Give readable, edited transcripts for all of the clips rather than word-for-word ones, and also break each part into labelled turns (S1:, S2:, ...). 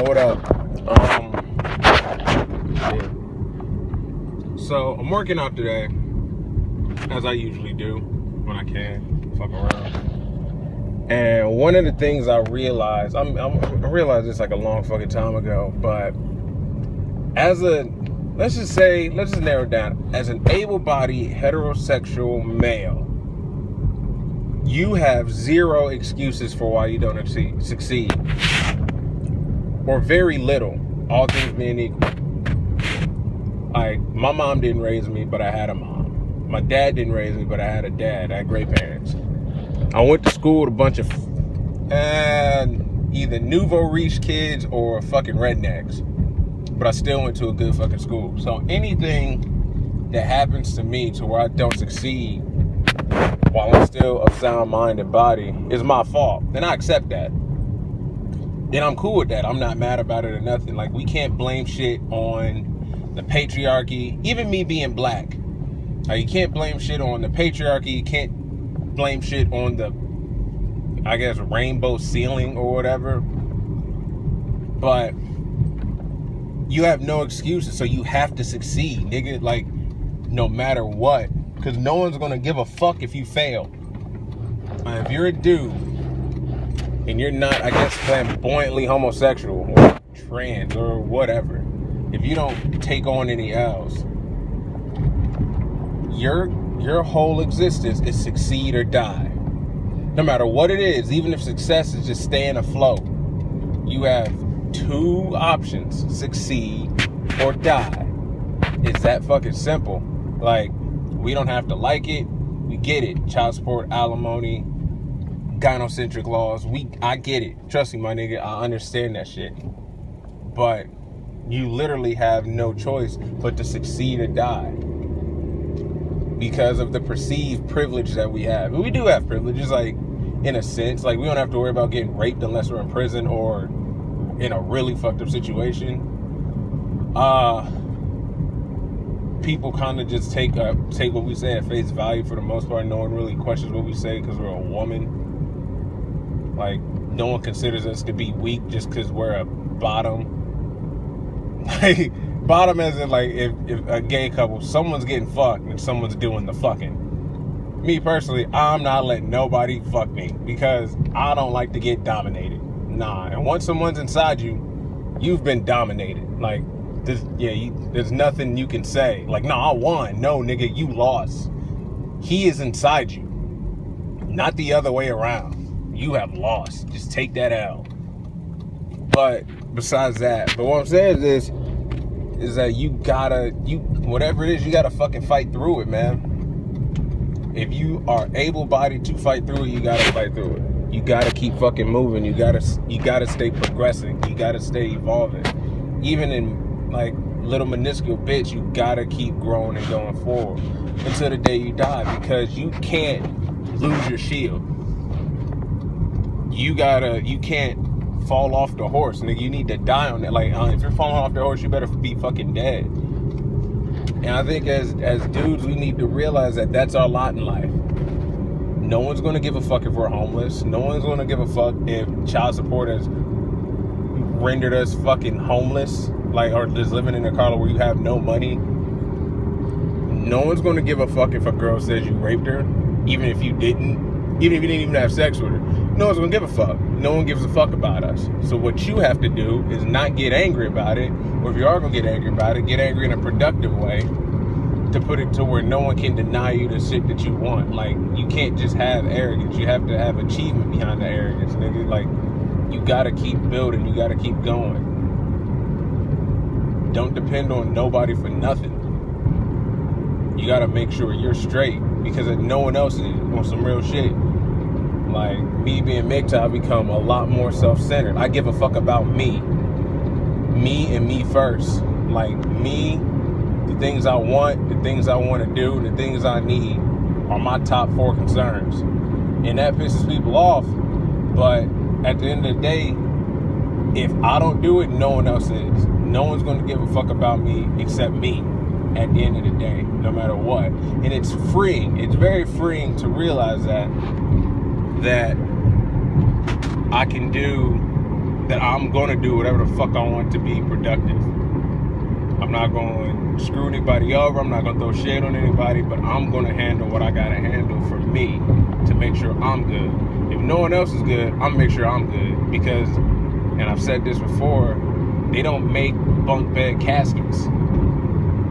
S1: Yo, what up? Yeah. So I'm working out today, as I usually do when I can, fuck around. And one of the things I realized, I realized this like a long fucking time ago, but let's just narrow it down. As an able-bodied heterosexual male, you have zero excuses for why you don't succeed. Or very little, all things being equal. Like, my mom didn't raise me, but I had a mom. My dad didn't raise me, but I had a dad. I had great parents. I went to school with a bunch of either nouveau riche kids or fucking rednecks. But I still went to a good fucking school. So anything that happens to me to where I don't succeed while I'm still of sound mind and body is my fault. And I accept that. And I'm cool with that. I'm not mad about it or nothing. Like, we can't blame shit on the patriarchy. Even me being black. Like, you can't blame shit on the patriarchy. You can't blame shit on the, I guess, rainbow ceiling or whatever. But you have no excuses, so you have to succeed, nigga. Like, no matter what. Because no one's going to give a fuck if you fail. If you're a dude, and you're not, I guess, flamboyantly homosexual or trans or whatever, if you don't take on any L's, your whole existence is succeed or die. No matter what it is, even if success is just staying afloat, you have two options: succeed or die. It's that fucking simple. Like, we don't have to like it. We get it. Child support, alimony, gynocentric laws. I get it. Trust me, my nigga. I understand that shit. But you literally have no choice but to succeed or die because of the perceived privilege that we have. And we do have privileges, like, in a sense. Like, we don't have to worry about getting raped unless we're in prison or in a really fucked up situation. People kind of just take what we say at face value for the most part. No one really questions what we say because we're a woman. Like, no one considers us to be weak just because we're a bottom. Like, bottom as in, like, if a gay couple, someone's getting fucked and someone's doing the fucking. Me personally, I'm not letting nobody fuck me because I don't like to get dominated. Nah, and once someone's inside you, you've been dominated. Like, there's nothing you can say. Like, no, I won. No, nigga, you lost. He is inside you, not the other way around. You have lost. Just take that L. But besides that, but what I'm saying is that whatever it is, you gotta fucking fight through it, man. If you are able-bodied to fight through it, you gotta fight through it. You gotta keep fucking moving. You gotta stay progressing. You gotta stay evolving. Even in, like, little minuscule bits, you gotta keep growing and going forward until the day you die, because you can't lose your shield. You can't fall off the horse, nigga. You need to die on that. Like, if you're falling off the horse, you better be fucking dead. And I think as dudes, we need to realize that that's our lot in life. No one's gonna give a fuck if we're homeless. No one's gonna give a fuck if child support has rendered us fucking homeless, like, or just living in a car where you have no money. No one's gonna give a fuck if a girl says you raped her, even if you didn't even have sex with her. No one's gonna give a fuck. No one gives a fuck about us. So what you have to do is not get angry about it, or if you are gonna get angry about it, get angry in a productive way to put it to where no one can deny you the shit that you want. Like, you can't just have arrogance. You have to have achievement behind the arrogance, nigga. Like, you gotta keep building. You gotta keep going. Don't depend on nobody for nothing. You gotta make sure you're straight, because no one else is on some real shit. Like, me being mgtow, I've become a lot more self-centered. I give a fuck about me. Me and me first. Like, me, the things I want, the things I want to do, the things I need are my top 4 concerns. And that pisses people off. But at the end of the day, if I don't do it, no one else is. No one's going to give a fuck about me except me at the end of the day, no matter what. And it's freeing. It's very freeing to realize that I can do that I'm gonna do whatever the fuck I want to be productive. I'm not going to screw anybody over. I'm not going to throw shade on anybody, but I'm going to handle what I got to handle for me to make sure I'm good. If no one else is good, I'm going to make sure I'm good. Because, and I've said this before, they don't make bunk bed caskets.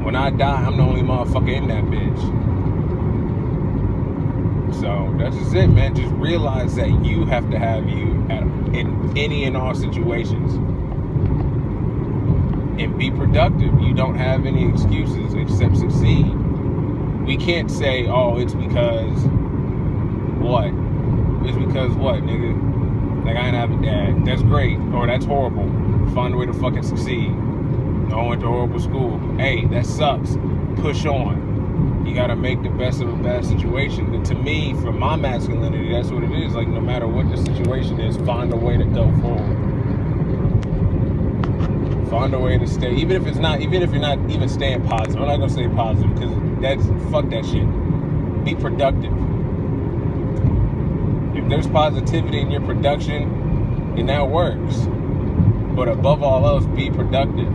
S1: When I die, I'm the only motherfucker in that bitch. So that's just it, man. Just realize that you have to have you in any and all situations. And be productive. You don't have any excuses except succeed. We can't say, oh, it's because what? It's because what, nigga? Like, I didn't have a dad. That's great. Or that's horrible. Find a way to fucking succeed. I went to horrible school. Hey, that sucks. Push on. You gotta make the best of a bad situation. And to me, for my masculinity, that's what it is. Like, no matter what the situation is, find a way to go forward. Find a way to stay, even if you're not even staying positive. I'm not gonna say positive because fuck that shit. Be productive. If there's positivity in your production, then that works. But above all else, be productive.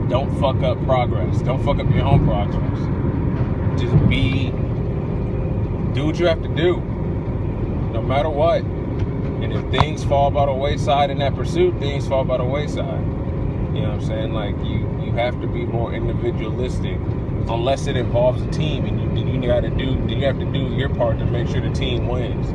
S1: Don't fuck up progress. Don't fuck up your own progress. Just do what you have to do, no matter what. And if things fall by the wayside in that pursuit, things fall by the wayside. You know what I'm saying? Like, you have to be more individualistic, unless it involves a team, and you have to do your part to make sure the team wins.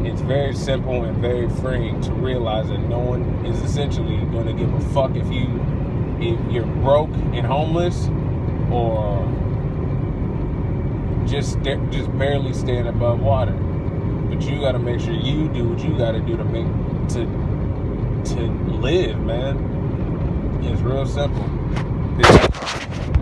S1: It's very simple and very freeing to realize that no one is essentially going to give a fuck if you're broke and homeless, or just barely staying above water. But you got to make sure you do what you got to do to live, man. It's real simple.